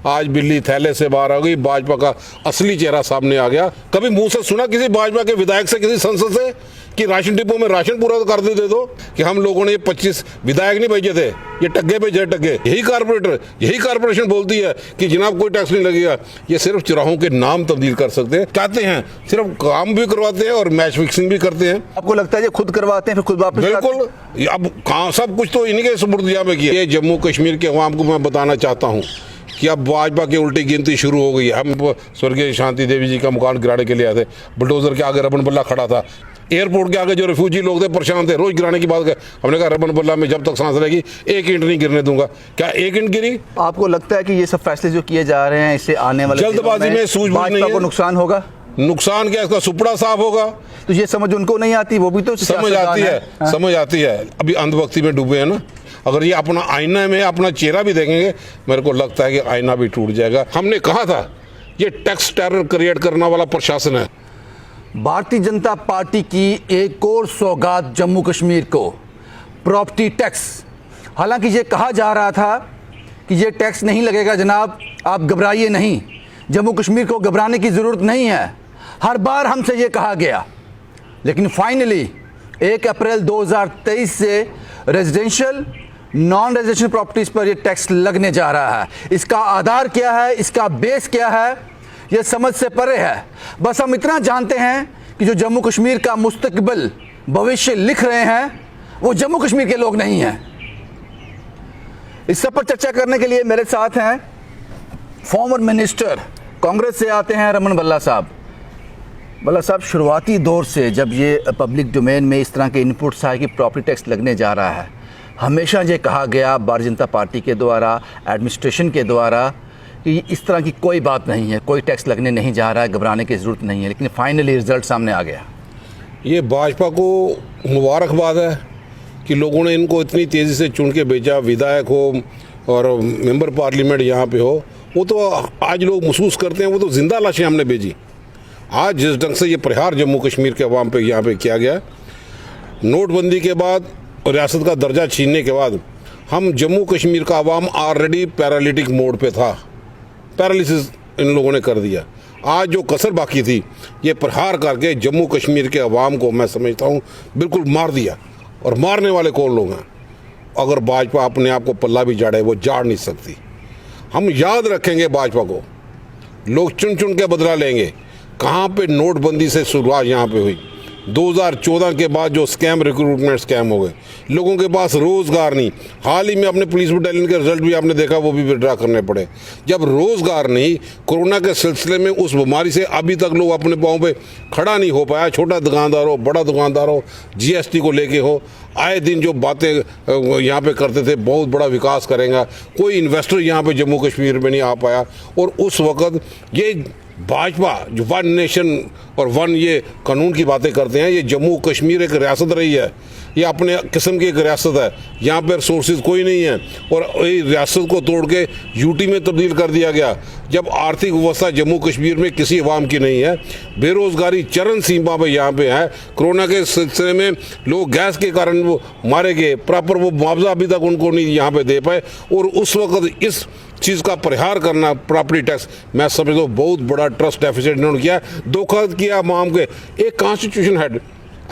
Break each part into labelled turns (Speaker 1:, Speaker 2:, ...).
Speaker 1: आज बिल्ली थैले से बाहर आ गई, भाजपा का असली चेहरा सामने आ गया। कभी मुंह से सुना किसी भाजपा के विधायक से, किसी सांसद से कि राशन डिपो में राशन पूरा कर दे दो? कि हम लोगों ने ये 25 विधायक नहीं भेजे थे, ये टग्गे भेजे, टग्गे। यही कारपोरेटर, यही कारपोरेशन बोलती है कि जनाब कोई टैक्स नहीं लगेगा। ये सिर्फ चौराहों के नाम तब्दील कर सकते हैं, चाहते हैं, सिर्फ काम भी करवाते हैं और मैच फिक्सिंग भी करते हैं।
Speaker 2: आपको लगता है ये खुद करवाते हैं फिर खुद वापस?
Speaker 1: बिल्कुल, अब कहाँ सब कुछ तो इन्हीं के सुपुर्द में किया। ये जम्मू कश्मीर के अवाम को मैं बताना चाहता हूँ कि अब भाजपा की उल्टी गिनती शुरू हो गई है। हम स्वर्गीय शांति देवी जी का मकान गिराने के लिए आए थे, बुलडोजर के आगे रमन बल्ला खड़ा था, एयरपोर्ट के आगे जो रिफ्यूजी लोग थे परेशान थे, रोज गिराने की बात कर। हमने कहा रमन बल्ला में जब तक सांस रहेगी 1 ईंट नहीं गिरने दूंगा। क्या 1 ईंट गिरी?
Speaker 2: आपको लगता है कि ये सब फैसले जो किए जा रहे हैं इससे आने वाले
Speaker 1: जल्दबाजी में सूझबूझ नहीं
Speaker 2: को नुकसान होगा?
Speaker 1: नुकसान क्या, इसका सुपड़ा साफ होगा।
Speaker 2: तो ये समझ उनको नहीं आती, वो भी तो
Speaker 1: समझ आती है, समझ आती है। अभी अंधभक्ति में डूबे हैं ना। अगर ये अपना आईना में अपना चेहरा भी देखेंगे, मेरे को लगता है कि आईना भी टूट जाएगा। हमने कहा था ये टैक्स टेरर क्रिएट करने वाला प्रशासन है।
Speaker 2: भारतीय जनता पार्टी की एक और सौगात जम्मू कश्मीर को, प्रॉपर्टी टैक्स। हालांकि ये कहा जा रहा था कि ये टैक्स नहीं लगेगा जनाब, आप घबराइए नहीं, जम्मू कश्मीर को घबराने की ज़रूरत नहीं है। हर बार हमसे ये कहा गया, लेकिन फाइनली 1 अप्रैल 2023 से रेजिडेंशियल नॉन रेजिडेंशियल प्रॉपर्टीज़ पर ये टैक्स लगने जा रहा है। इसका आधार क्या है, इसका बेस क्या है, ये समझ से परे है। बस हम इतना जानते हैं कि जो जम्मू कश्मीर का मुस्तकबिल भविष्य लिख रहे हैं वो जम्मू कश्मीर के लोग नहीं हैं। इस सब पर चर्चा करने के लिए मेरे साथ हैं फॉर्मर मिनिस्टर, कांग्रेस से आते हैं रमन बल्ला साहब। बल्ला साहब, शुरुआती दौर से जब ये पब्लिक डोमेन में इस तरह के इनपुट्स आए कि प्रॉपर्टी टैक्स लगने जा रहा है, हमेशा ये कहा गया भारतीय जनता पार्टी के द्वारा, एडमिनिस्ट्रेशन के द्वारा कि इस तरह की कोई बात नहीं है, कोई टैक्स लगने नहीं जा रहा है, घबराने की ज़रूरत नहीं है। लेकिन फाइनली रिजल्ट सामने आ गया।
Speaker 1: ये भाजपा को मुबारकबाद है कि लोगों ने इनको इतनी तेज़ी से चुन के भेजा, विधायक हो और मेंबर पार्लियामेंट यहाँ पे हो। वो तो आज लोग महसूस करते हैं, वो तो जिंदा लाशें हमने भेजी। आज जिस ढंग से ये प्रहार जम्मू कश्मीर के अवाम पे यहाँ पे किया गया, नोटबंदी के बाद और रियासत का दर्जा छीनने के बाद, हम जम्मू कश्मीर का अवाम ऑलरेडी पैरालिटिक मोड पे था, पैरालिसिस इन लोगों ने कर दिया। आज जो कसर बाकी थी, ये प्रहार करके जम्मू कश्मीर के अवाम को मैं समझता हूँ बिल्कुल मार दिया। और मारने वाले कौन लोग हैं? अगर भाजपा अपने आप को पल्ला भी झाड़े, वो झाड़ नहीं सकती। हम याद रखेंगे भाजपा को, लोग चुन चुन के बदला लेंगे। कहाँ पे नोटबंदी से शुरुआत यहाँ पे हुई, 2014 के बाद जो स्कैम, रिक्रूटमेंट स्कैम हो गए, लोगों के पास रोज़गार नहीं। हाल ही में अपने पुलिस बटालियन के रिजल्ट भी आपने देखा, वो भी विड्रा करने पड़े। जब रोज़गार नहीं, कोरोना के सिलसिले में उस बीमारी से अभी तक लोग अपने पाँव पे खड़ा नहीं हो पाया। छोटा दुकानदार हो, बड़ा दुकानदार हो, GST को लेके हो, आए दिन जो बातें यहाँ पे करते थे, बहुत बड़ा विकास करेंगे, कोई इन्वेस्टर यहाँ पे जम्मू कश्मीर में नहीं आ पाया। और उस वक़्त ये भाजपा जो वन नेशन और वन ये कानून की बातें करते हैं, ये जम्मू कश्मीर एक रियासत रही है, ये अपने किस्म की एक रियासत है। यहाँ पर रिसोर्सेज कोई नहीं है और ये रियासत को तोड़ के यूटी में तब्दील कर दिया गया। जब आर्थिक व्यवस्था जम्मू कश्मीर में किसी अवाम की नहीं है, बेरोज़गारी चरम सीमा पर यहाँ पे है, कोरोना के सिलसिले में लोग गैस के कारण वो मारे गए, प्रॉपर वो मुआवजा अभी तक उनको नहीं यहाँ पे दे पाए। और उस वक्त इस चीज़ का परिहार करना, प्रॉपर्टी टैक्स, मैं समझता हूँ बहुत बड़ा ट्रस्ट डेफिसिट इन्होंने किया, धोखा किया अवाम के। एक कॉन्स्टिट्यूशन हेड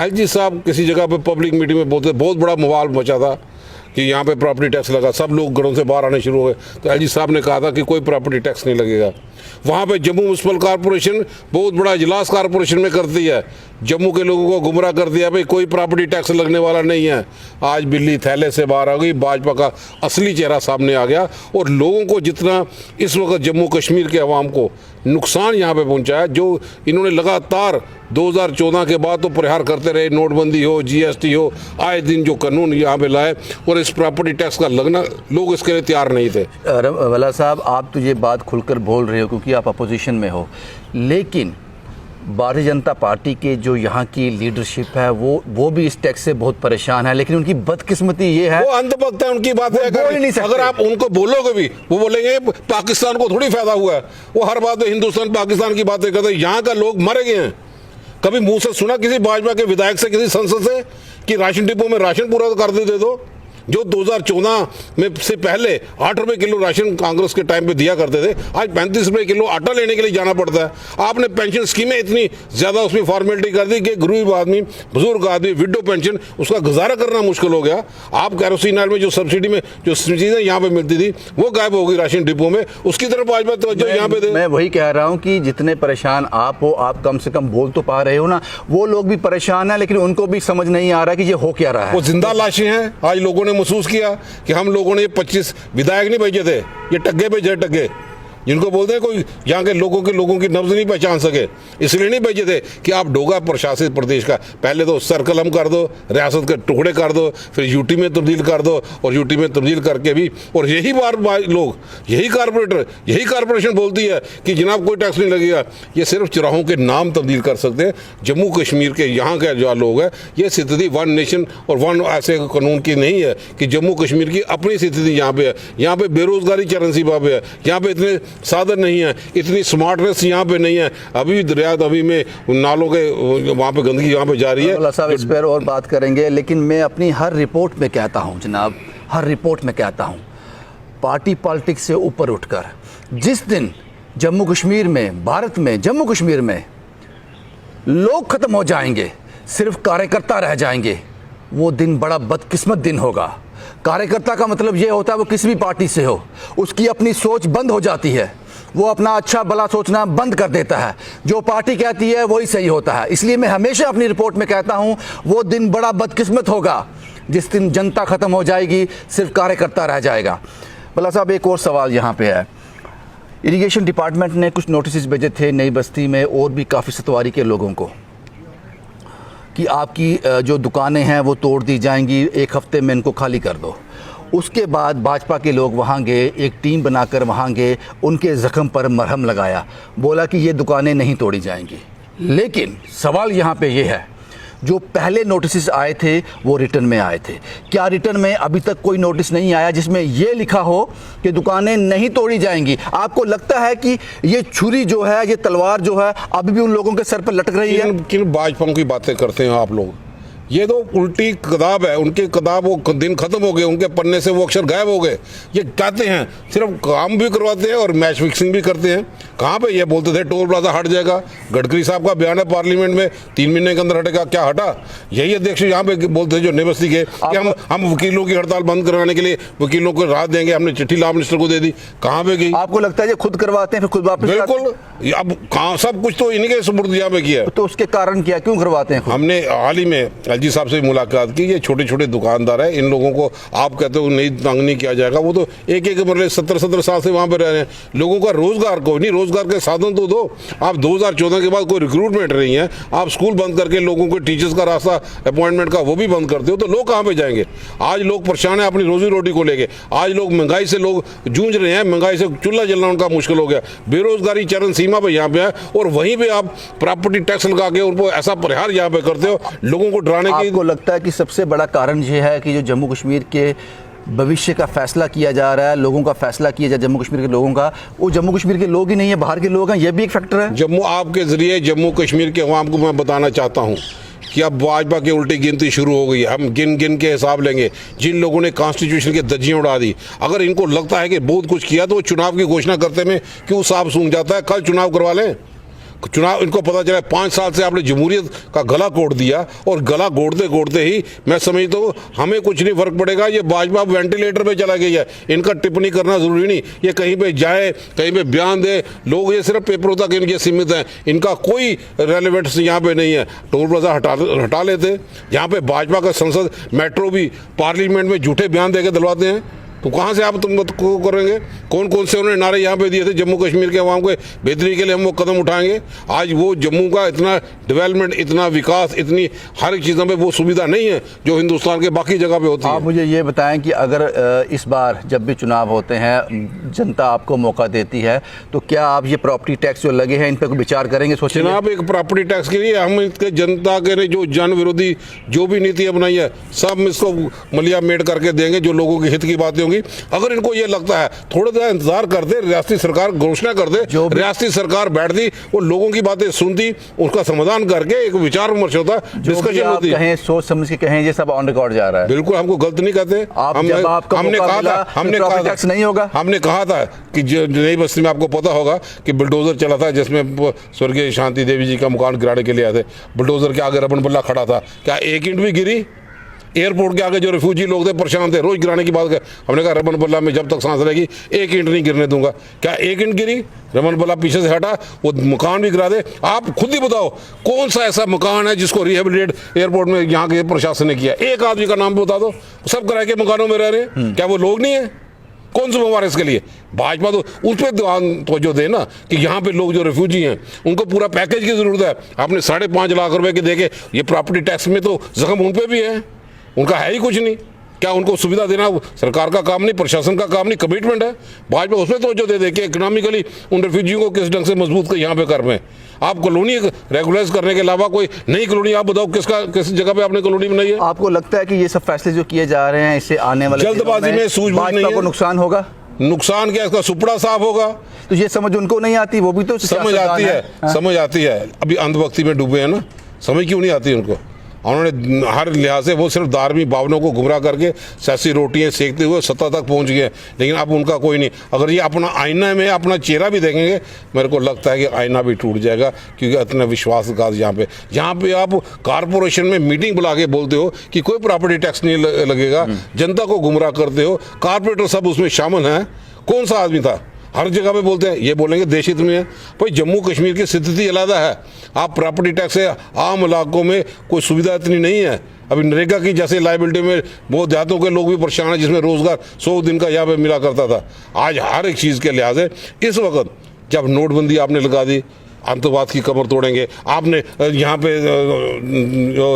Speaker 1: LG साहब किसी जगह पे पब्लिक मीटिंग में बोलते, बहुत बड़ा मवाल मचा था कि यहाँ पे प्रॉपर्टी टैक्स लगा, सब लोग घरों से बाहर आने शुरू हो गए। तो LG साहब ने कहा था कि कोई प्रॉपर्टी टैक्स नहीं लगेगा। वहाँ पे जम्मू म्यूनसिपल कॉरपोरेशन बहुत बड़ा इजलास कॉरपोरेशन में करती है, जम्मू के लोगों को गुमराह कर दिया, भाई कोई प्रॉपर्टी टैक्स लगने वाला नहीं है। आज बिल्ली थैले से बाहर आ गई, भाजपा का असली चेहरा सामने आ गया। और लोगों को जितना इस वक्त जम्मू कश्मीर के अवाम को नुकसान यहाँ पे पहुँचा है, जो इन्होंने लगातार 2014 के बाद तो प्रहार करते रहे, नोटबंदी हो, GST हो, आए दिन जो कानून यहाँ पे लाए, और इस प्रॉपर्टी टैक्स का लगना लोग इसके लिए तैयार नहीं थे।
Speaker 2: बल्ला साहब, आप तो ये बात खुलकर बोल रहे हो क्योंकि आप अपोजिशन में हो, लेकिन भारतीय जनता पार्टी के जो यहाँ की लीडरशिप है वो भी इस टैक्स से बहुत परेशान है। लेकिन उनकी बदकिस्मती ये है,
Speaker 1: वो अंधभक्त है, उनकी बात है, अगर आप उनको बोलोगे भी, वो बोलेंगे पाकिस्तान को थोड़ी फायदा हुआ है। वो हर बात में हिंदुस्तान पाकिस्तान की बातें करते हैं। यहाँ का लोग मरे गए हैं। कभी मुंह से सुना किसी भाजपा के विधायक से, किसी सांसद से कि राशन डिपो में राशन पूरा कर दे दो? जो 2014 में से पहले 8 रुपए किलो राशन कांग्रेस के टाइम पे दिया करते थे, आज 35 रुपए किलो आटा लेने के लिए जाना पड़ता है। आपने पेंशन स्कीमें इतनी ज़्यादा उसमें फॉर्मेलिटी कर दी कि गरीब आदमी, बुजुर्ग आदमी, विडो पेंशन, उसका गुजारा करना मुश्किल हो गया। आप कैरोसिन ऑयल में जो सब्सिडी में जो चीज़ें यहाँ पे मिलती थी वो गायब हो गई राशन डिपो में, उसकी तरफ आज बात तवज्जो यहाँ पे दे।
Speaker 2: मैं वही कह रहा हूँ कि जितने परेशान आप हो, आप कम से कम बोल तो पा रहे हो ना, वो लोग भी परेशान है, लेकिन उनको भी समझ नहीं आ रहा कि ये हो क्या रहा है।
Speaker 1: वो जिंदा लाशें हैं। आज लोगों ने महसूस किया कि हम लोगों ने ये 25 विधायक नहीं भेजे थे, ये टग्गे भेजे, टग्गे जिनको बोलते हैं कोई यहाँ के लोगों की नब्ज नहीं पहचान सके, इसलिए नहीं भेजे थे कि आप डोगा प्रशासित प्रदेश का पहले तो सर्कल हम कर दो, रियासत के टुकड़े कर दो, फिर यूटी में तब्दील कर दो, और यूटी में तब्दील करके भी, और यही बार लोग, यही कारपोरेटर, यही कारपोरेशन बोलती है कि जनाब कोई टैक्स नहीं लगेगा। ये सिर्फ चौराहों के नाम तब्दील कर सकते हैं। जम्मू कश्मीर के यहाँ के जो लोग हैं, ये स्थिति वन नेशन और वन ऐसे कानून की नहीं है कि जम्मू कश्मीर की अपनी स्थिति यहाँ पे है। यहाँ पे बेरोजगारी चरमसीमा पे है, यहाँ पे इतने साधन नहीं है, इतनी स्मार्टनेस यहाँ पे नहीं है। अभी भी दरिया अभी में नालों के वहाँ पे गंदगी यहाँ पे जा रही है।
Speaker 2: साहब इस पर और बात करेंगे, लेकिन मैं अपनी हर रिपोर्ट में कहता हूँ जनाब, हर रिपोर्ट में कहता हूँ, पार्टी पॉलिटिक्स से ऊपर उठकर जिस दिन जम्मू कश्मीर में, भारत में, जम्मू कश्मीर में लोग खत्म हो जाएंगे, सिर्फ कार्यकर्ता रह जाएंगे, वो दिन बड़ा बदकिस्मत दिन होगा। कार्यकर्ता का मतलब ये होता है वो किसी भी पार्टी से हो, उसकी अपनी सोच बंद हो जाती है, वो अपना अच्छा भला सोचना बंद कर देता है, जो पार्टी कहती है वही सही होता है। इसलिए मैं हमेशा अपनी रिपोर्ट में कहता हूँ वो दिन बड़ा बदकिस्मत होगा जिस दिन जनता खत्म हो जाएगी, सिर्फ कार्यकर्ता रह जाएगा। भला साहब एक और सवाल यहाँ पे है, इरिगेशन डिपार्टमेंट ने कुछ नोटिस भेजे थे नई बस्ती में और भी काफ़ी सतवारी के लोगों को कि आपकी जो दुकानें हैं वो तोड़ दी जाएंगी, 1 हफ्ते में इनको खाली कर दो। उसके बाद भाजपा के लोग वहाँ गए, एक टीम बनाकर वहाँ गए, उनके ज़ख्म पर मरहम लगाया, बोला कि ये दुकानें नहीं तोड़ी जाएंगी। लेकिन सवाल यहाँ पे ये है, जो पहले नोटिस आए थे वो रिटर्न में आए थे, क्या रिटर्न में अभी तक कोई नोटिस नहीं आया जिसमें ये लिखा हो कि दुकानें नहीं तोड़ी जाएंगी? आपको लगता है कि ये छुरी जो है, ये तलवार जो है अभी भी उन लोगों के सर पर लटक रही है?
Speaker 1: किन भाजपाओं की बातें करते हैं आप लोग? ये तो उल्टी किताब है, उनकी किताब वो दिन खत्म हो गए, उनके पन्ने से वो अक्षर गायब हो गए। ये कहते हैं, सिर्फ काम भी करवाते हैं और मैच फिक्सिंग भी करते हैं। कहाँ पे ये बोलते थे टोल प्लाजा हट जाएगा, गडकरी साहब का बयान है पार्लियामेंट में 3 महीने के अंदर हटेगा, क्या हटा? यही अध्यक्ष यहाँ पे बोलते थे जो नई बस्ती के कि हम वकीलों की हड़ताल बंद कराने के लिए वकीलों को राहत देंगे, हमने चिट्ठी लॉ मिनिस्टर को दे दी, कहाँ पे गई?
Speaker 2: आपको लगता है ये खुद करवाते हैं फिर खुद वापस?
Speaker 1: बिल्कुल, अब कहाँ सब कुछ तो इन्हीं के सुपुर्द यहाँ पे किया।
Speaker 2: तो उसके कारण क्या, क्यों करवाते हैं?
Speaker 1: हमने हाल ही में एलजी साहब से मुलाकात की। ये छोटे छोटे दुकानदार है, इन लोगों को आप कहते हो नहीं तंग नहीं किया जाएगा, वो तो एक मतलब 17 साल से वहां पर रह रहे हैं। लोगों का रोजगार को नहीं, रोजगार के साधन तो दो। आप 2014 के बाद कोई रिक्रूटमेंट नहीं है, आप स्कूल बंद करके लोगों को टीचर्स का रास्ता अपॉइंटमेंट का वो भी बंद करते हो, तो लोग कहाँ पे जाएंगे? आज लोग परेशान है अपनी रोजी रोटी को लेके। आज लोग महंगाई से लोग जूझ रहे हैं, महंगाई से चूल्हा जलना उनका मुश्किल हो गया, बेरोजगारी चरम सीमा पे यहाँ पे है, और वहीं पे आप प्रॉपर्टी टैक्स लगा के उनको ऐसा परिहार यहाँ पे करते हो लोगों को डराने की।
Speaker 2: आपको लगता है कि सबसे बड़ा कारण ये है कि जो जम्मू कश्मीर के भविष्य का फैसला किया जा रहा है, लोगों का फैसला किया जा जम्मू कश्मीर के लोगों का, वो जम्मू कश्मीर के लोग ही नहीं है, बाहर के लोग हैं, ये भी एक फैक्टर है?
Speaker 1: जम्मू आपके जरिए जम्मू कश्मीर के अवाम को मैं बताना चाहता हूँ कि अब भाजपा की उल्टी गिनती शुरू हो गई। हम गिन गिन के हिसाब लेंगे जिन लोगों ने कॉन्स्टिट्यूशन की धज्जियां उड़ा दी। अगर इनको लगता है कि बहुत कुछ किया तो चुनाव की घोषणा करते में क्यों सांप सूंघ जाता है? कल चुनाव करवा लें। चुनाव इनको पता चला 5 साल से आपने जमहूरियत का गला घोट दिया, और गला घोटते घोटते ही मैं समझता हूँ हमें कुछ नहीं फर्क पड़ेगा। ये भाजपा वेंटिलेटर पे चला गई है, इनका टिप्पणी करना जरूरी नहीं, ये कहीं पे जाए कहीं पे बयान दे, लोग ये सिर्फ पेपरों तक इनके सीमित हैं, इनका कोई रेलेवेंस यहाँ पे नहीं है। टोल प्लाजा हटा लेते, यहाँ पे भाजपा का संसद मेट्रो भी पार्लियामेंट में झूठे बयान दे के दिलवाते हैं, तो कहाँ से आप तुम को करेंगे? कौन कौन से उन्होंने नारे यहाँ पे दिए थे जम्मू कश्मीर के अवाम को बेहतरी के लिए हम वो कदम उठाएंगे? आज वो जम्मू का इतना डेवलपमेंट, इतना विकास, इतनी हर एक चीज़ों पे वो सुविधा नहीं है जो हिंदुस्तान के बाकी जगह पे होती है।
Speaker 2: आप मुझे ये बताएं कि अगर इस बार जब भी चुनाव होते हैं, जनता आपको मौका देती है, तो क्या आप ये प्रॉपर्टी टैक्स जो लगे हैं इन पर कोई विचार करेंगे, सोचेंगे?
Speaker 1: जनाब, एक प्रॉपर्टी टैक्स के लिए हम इसके जनता के जो जन विरोधी जो भी नीति अपनाई है, सब इसको मलिया मेट करके देंगे। जो लोगों के हित की बातें होंगी होंगी। अगर इनको ये लगता है थोड़ा सा इंतजार कर दे, रियासती सरकार घोषणा कर दे, रियासती सरकार बैठती, वो लोगों की बातें सुनती, उसका समाधान करके एक विचार विमर्श होता, डिस्कशन होती।
Speaker 2: कहें सोच समझ के कहें, ये सब ऑन रिकॉर्ड जा रहा है।
Speaker 1: बिल्कुल, हमको गलत नहीं कहते। हमने कहा था,
Speaker 2: नहीं होगा,
Speaker 1: हमने कहा था कि नई बस्ती में आपको पता होगा कि बुलडोजर चला था, जिसमें स्वर्गीय शांति देवी जी का मकान गिराने के लिए आए थे। बुलडोजर के आगे रमन बल्ला खड़ा था, क्या एक ईंट भी गिरी? एयरपोर्ट के आगे जो रिफ्यूजी लोग थे परेशान थे, रोज गिराने की बात कर, हमने कहा रमन बल्ला में जब तक सांस रहेगी एक ईंट नहीं गिरने दूंगा। क्या एक ईंट गिरी? रमन बल्ला पीछे से हटा, वो मकान भी गिरा दे। आप खुद ही बताओ कौन सा ऐसा मकान है जिसको रिहेबिलिटेट एयरपोर्ट में यहाँ के प्रशासन ने किया? एक आदमी का नाम बता दो। सब किराए के मकानों में रह रहे हैं, क्या वो लोग नहीं है? कौन जिम्मेवार है इसके लिए? भाजपा तो उस पर ध्यान तवज्जो दे ना कि यहाँ पे लोग जो रिफ्यूजी हैं उनको पूरा पैकेज की जरूरत है। आपने 5.5 लाख रुपए के देके, ये प्रॉपर्टी टैक्स में तो जख्म उन पे भी है, उनका है ही कुछ नहीं। क्या उनको सुविधा देना सरकार का काम नहीं, प्रशासन का काम नहीं? कमिटमेंट है भाजपा, उसमें तवज्जो दे के इकोनॉमिकली उन रिफ्यूजियों को किस ढंग से मजबूत कर यहाँ पे कर में। आप कॉलोनी रेगुलाइज करने के अलावा कोई नई कॉलोनी आप बताओ किस जगह पे आपने कॉलोनी बनाई है?
Speaker 2: आपको लगता है कि ये सब फैसले जो किए जा रहे हैं, इससे आने वाले
Speaker 1: जल्दबाजी में सूझबूझ नहीं है,
Speaker 2: नुकसान होगा?
Speaker 1: नुकसान क्या, इसका सुपड़ा साफ होगा।
Speaker 2: तो ये समझ उनको नहीं आती, वो भी तो
Speaker 1: समझ आती है, समझ आती है। अभी अंधभक्ति में डूबे हैं ना, समझ क्यों नहीं आती उनको? उन्होंने हर लिहाज से वो सिर्फ धार्मिक भावनाओं को गुमराह करके सियासी रोटियां सेकते हुए सत्ता तक पहुंच गए, लेकिन अब उनका कोई नहीं। अगर ये अपना आईना में अपना चेहरा भी देखेंगे, मेरे को लगता है कि आईना भी टूट जाएगा, क्योंकि इतना विश्वासघात यहाँ पे आप कारपोरेशन में मीटिंग बुला के बोलते हो कि कोई प्रॉपर्टी टैक्स नहीं लगेगा, जनता को गुमराह करते हो, कारपोरेटर सब उसमें शामिल हैं। कौन सा आदमी था? हर जगह पे बोलते हैं, ये बोलेंगे देश हित में है। भाई जम्मू कश्मीर की स्थिति अलग है। आप प्रॉपर्टी टैक्स से आम इलाकों में कोई सुविधा इतनी नहीं है। अभी नरेगा की जैसे लाइबिलिटी में बहुत देहातों के लोग भी परेशान हैं, जिसमें रोजगार 100 दिन का यहाँ पे मिला करता था। आज हर एक चीज़ के लिहाज से इस वक्त जब नोटबंदी आपने लगा दी, आतंकवाद की कमर तोड़ेंगे, आपने यहाँ पे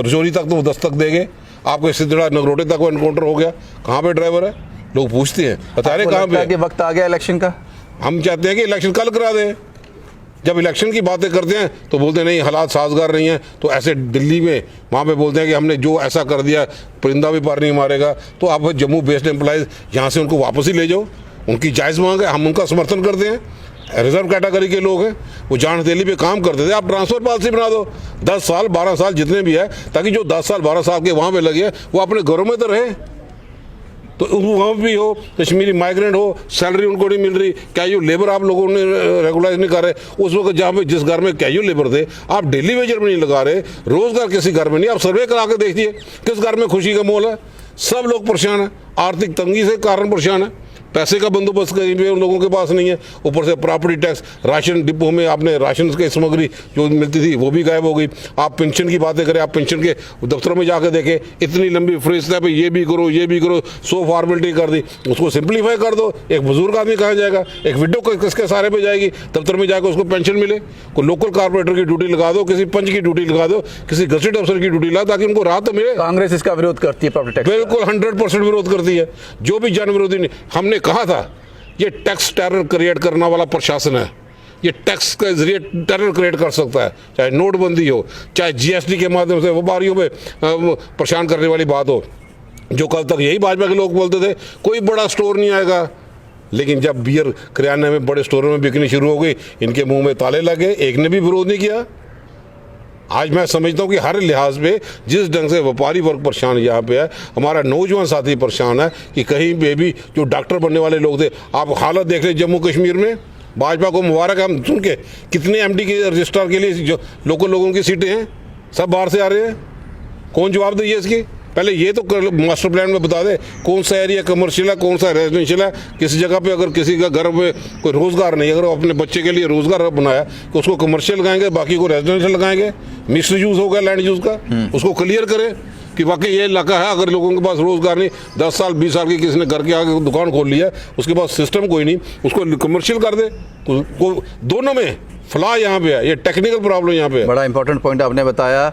Speaker 1: रजौरी तक तो दस्तक देंगे, आपके सिद्धड़ा नगरोटे तक वो एनकाउंटर हो गया। कहाँ पे ड्राइवर है? लोग पूछते हैं, बता रहे कहाँ पे?
Speaker 2: वक्त आ गया इलेक्शन का।
Speaker 1: हम चाहते हैं कि इलेक्शन कल करा दें। जब इलेक्शन की बातें करते हैं तो बोलते हैं नहीं हालात साजगार नहीं है, तो ऐसे दिल्ली में वहाँ पे बोलते हैं कि हमने जो ऐसा कर दिया परिंदा भी पार नहीं मारेगा। तो आप जम्मू बेस्ड एम्प्लॉइज यहाँ से उनको वापस ही ले जाओ, उनकी जायज़ मांग है, हम उनका समर्थन करते हैं। रिजर्व कैटेगरी के लोग हैं, वो जान दिल्ली पे काम करते थे, आप ट्रांसफर पॉलिसी बना दो 10 साल 12 साल जितने भी है, ताकि जो 10 साल 12 साल के वहाँ पे लगे वो अपने घरों में तो रहे। तो वहाँ भी हो कश्मीरी माइग्रेंट हो, सैलरी उनको नहीं मिल रही, कैजुअल लेबर आप लोगों ने रेगुलाइज नहीं कर रहे। उस वक्त जहाँ पे जिस घर में कैजुअल लेबर थे आप डेली वेजर में नहीं लगा रहे, रोजगार किसी घर में नहीं। आप सर्वे करा के देखिए किस घर में खुशी का मोल है। सब लोग परेशान है, आर्थिक तंगी से कारण परेशान है, पैसे का बंदोबस्त कहीं पे उन लोगों के पास नहीं है। ऊपर से प्रॉपर्टी टैक्स, राशन डिपो में आपने राशन की सामग्री जो मिलती थी वो भी गायब हो गई। आप पेंशन की बातें करें, आप पेंशन के दफ्तरों में जाकर देखें, इतनी लंबी फहरिस्त है, ये भी करो ये भी करो, 100 फॉर्मेलिटी कर दी। उसको सिंप्लीफाई कर दो। एक बुजुर्ग आदमी कहाँ जाएगा, एक विडो किसके सहारे पे जाएगी? दफ्तर में जाकर उसको पेंशन मिले। कोई लोकल कारपोरेटर की ड्यूटी लगा दो, किसी पंच की ड्यूटी लगा दो, किसी गजट अफसर की ड्यूटी लगा, ताकि उनको राहत मिले।
Speaker 2: कांग्रेस इसका विरोध करती है प्रॉपर्टी टैक्स?
Speaker 1: बिल्कुल 100% विरोध करती है। जो भी जन विरोधी नहीं, हमने कहा था ये टैक्स टेरर क्रिएट करने वाला प्रशासन है, ये टैक्स के जरिए टेरर क्रिएट कर सकता है। चाहे नोटबंदी हो, चाहे जीएसटी के माध्यम से व्यापारियों पे परेशान करने वाली बात हो। जो कल तक यही भाजपा के लोग बोलते थे कोई बड़ा स्टोर नहीं आएगा, लेकिन जब बियर किराने में बड़े स्टोरों में बिकनी शुरू हो गई, इनके मुंह में ताले लगे, एक ने भी विरोध नहीं किया। आज मैं समझता हूँ कि हर लिहाज पे जिस ढंग से व्यापारी वर्ग परेशान यहाँ पे है, हमारा नौजवान साथी परेशान है कि कहीं पे भी जो डॉक्टर बनने वाले लोग थे, आप हालत देख रहे जम्मू कश्मीर में। भाजपा को मुबारक, हम सुन के कितने एमडी के रजिस्ट्रार के लिए जो लोकल लोगों की सीटें हैं सब बाहर से आ रहे हैं। कौन जवाब देगी इसकी? पहले ये तो मास्टर प्लान में बता दे कौन सा एरिया कमर्शियल है, कौन सा रेजिडेंशियल है। किसी जगह पे अगर किसी का घर में कोई रोज़गार नहीं, अगर वो अपने बच्चे के लिए रोज़गार बनाया तो उसको कमर्शियल लगाएंगे, बाकी को रेजिडेंशियल लगाएंगे। मिस्ड यूज़ हो गया लैंड यूज़ का, उसको क्लियर करें कि वाकई ये इलाका है। अगर लोगों के पास रोज़गार नहीं, 10 साल 20 साल की किसी ने घर के आगे दुकान खोल लिया, उसके पास सिस्टम कोई नहीं, उसको कमर्शियल कर दे। दोनों में फला यहाँ पे है, ये टेक्निकल प्रॉब्लम यहाँ पे है।
Speaker 2: बड़ा इंपॉर्टेंट पॉइंट आपने बताया,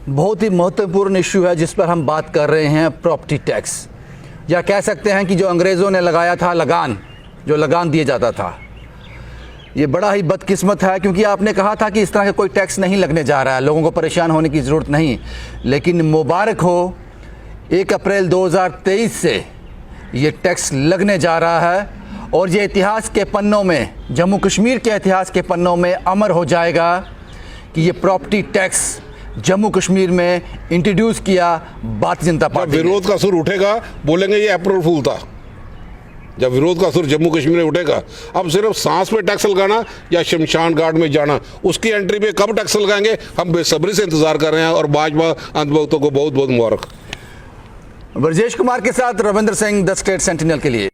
Speaker 2: बहुत ही महत्वपूर्ण इशू है जिस पर हम बात कर रहे हैं, प्रॉपर्टी टैक्स, या कह सकते हैं कि जो अंग्रेज़ों ने लगाया था लगान, जो लगान दिया जाता था। ये बड़ा ही बदकिस्मत है, क्योंकि आपने कहा था कि इस तरह का कोई टैक्स नहीं लगने जा रहा है, लोगों को परेशान होने की ज़रूरत नहीं। लेकिन मुबारक हो, 1 अप्रैल 2023 से ये टैक्स लगने जा रहा है और ये इतिहास के पन्नों में, जम्मू कश्मीर के इतिहास के पन्नों में अमर हो जाएगा कि ये प्रॉपर्टी टैक्स जम्मू कश्मीर में इंट्रोड्यूस किया भारतीय जनता
Speaker 1: जब
Speaker 2: पार्टी ने।
Speaker 1: विरोध का सुर उठेगा बोलेंगे ये अप्रैल फूल था। जब विरोध का सुर जम्मू कश्मीर में उठेगा, अब सिर्फ सांस पे टैक्स लगाना या शमशान घाट में जाना, उसकी एंट्री पे कब टैक्स लगाएंगे, हम बेसब्री से इंतजार कर रहे हैं। और भाजपा अंधभक्तों को बहुत बहुत मुबारक।
Speaker 2: ब्रजेश कुमार के साथ Ravindra Singh, the state sentinel के लिए।